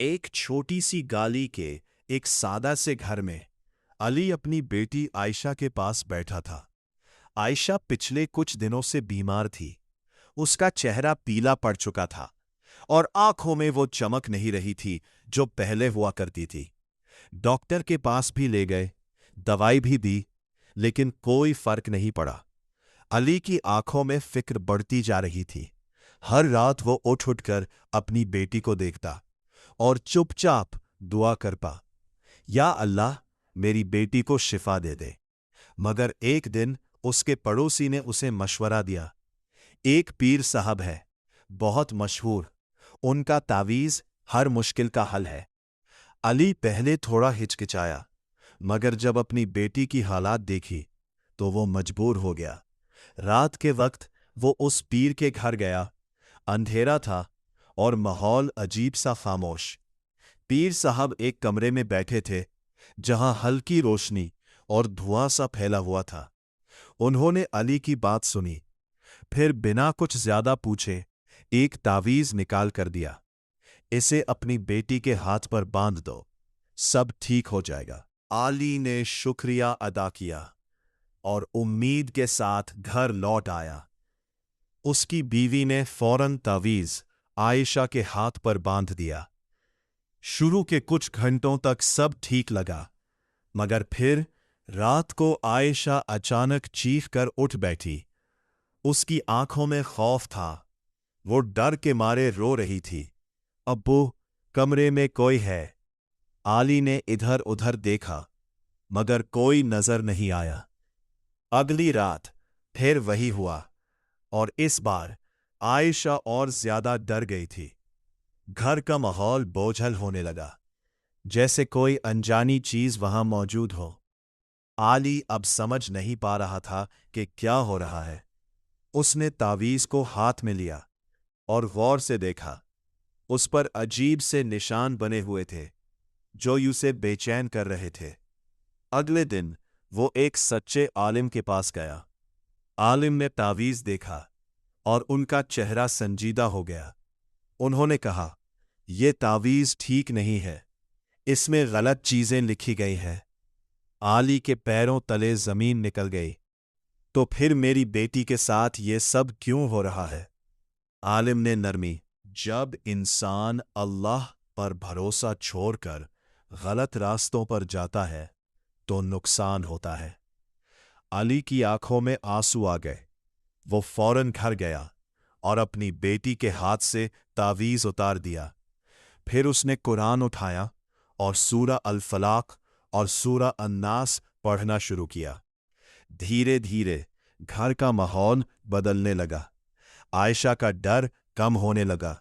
एक छोटी सी गाली के एक सादा से घर में अली अपनी बेटी आयशा के पास बैठा था। आयशा पिछले कुछ दिनों से बीमार थी। उसका चेहरा पीला पड़ चुका था और आंखों में वो चमक नहीं रही थी जो पहले हुआ करती थी। डॉक्टर के पास भी ले गए, दवाई भी दी, लेकिन कोई फर्क नहीं पड़ा। अली की आंखों में फिक्र बढ़ती जा रही थी। हर रात वो उठ उठकर अपनी बेटी को देखता और चुपचाप दुआ कर पा, या अल्लाह मेरी बेटी को शिफा दे दे। मगर एक दिन उसके पड़ोसी ने उसे मशवरा दिया। एक पीर साहब है, बहुत मशहूर, उनका तावीज़ हर मुश्किल का हल है। अली पहले थोड़ा हिचकिचाया, मगर जब अपनी बेटी की हालात देखी तो वो मजबूर हो गया। रात के वक्त वो उस पीर के घर गया। अंधेरा था और माहौल अजीब सा खामोश। पीर साहब एक कमरे में बैठे थे जहां हल्की रोशनी और धुआं सा फैला हुआ था। उन्होंने अली की बात सुनी, फिर बिना कुछ ज्यादा पूछे एक तावीज़ निकाल कर दिया। इसे अपनी बेटी के हाथ पर बांध दो, सब ठीक हो जाएगा। अली ने शुक्रिया अदा किया और उम्मीद के साथ घर लौट आया। उसकी बीवी ने फौरन तावीज़ आयशा के हाथ पर बांध दिया। शुरू के कुछ घंटों तक सब ठीक लगा, मगर फिर रात को आयशा अचानक चीख कर उठ बैठी। उसकी आंखों में खौफ था। वो डर के मारे रो रही थी। अब्बू, कमरे में कोई है। अली ने इधर उधर देखा, मगर कोई नजर नहीं आया। अगली रात फिर वही हुआ, और इस बार आयशा और ज्यादा डर गई थी। घर का माहौल बोझल होने लगा, जैसे कोई अनजानी चीज वहां मौजूद हो। अली अब समझ नहीं पा रहा था कि क्या हो रहा है। उसने तावीज़ को हाथ में लिया और गौर से देखा। उस पर अजीब से निशान बने हुए थे जो उसे बेचैन कर रहे थे। अगले दिन वो एक सच्चे आलिम के पास गया। आलिम ने तावीज़ देखा और उनका चेहरा संजीदा हो गया। उन्होंने कहा, यह तावीज़ ठीक नहीं है, इसमें गलत चीजें लिखी गई हैं। अली के पैरों तले जमीन निकल गई। तो फिर मेरी बेटी के साथ ये सब क्यों हो रहा है? आलिम ने नरमी, जब इंसान अल्लाह पर भरोसा छोड़कर गलत रास्तों पर जाता है तो नुकसान होता है। अली की आंखों में आंसू आ गए। वो फौरन घर गया और अपनी बेटी के हाथ से तावीज़ उतार दिया। फिर उसने कुरान उठाया और सूरा अल फलाक और सूरा अन्नास पढ़ना शुरू किया। धीरे धीरे घर का माहौल बदलने लगा। आयशा का डर कम होने लगा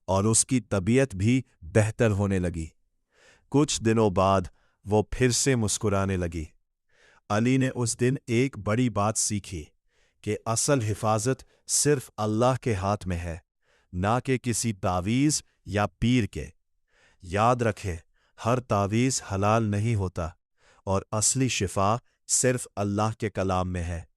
और उसकी तबीयत भी बेहतर होने लगी। कुछ दिनों बाद वो फिर से मुस्कुराने लगी। अली ने उस दिन एक बड़ी बात सीखी कि असल हिफाजत सिर्फ अल्लाह के हाथ में है, ना कि किसी तावीज़ या पीर के। याद रखे, हर तावीज़ हलाल नहीं होता और असली शिफा सिर्फ अल्लाह के कलाम में है।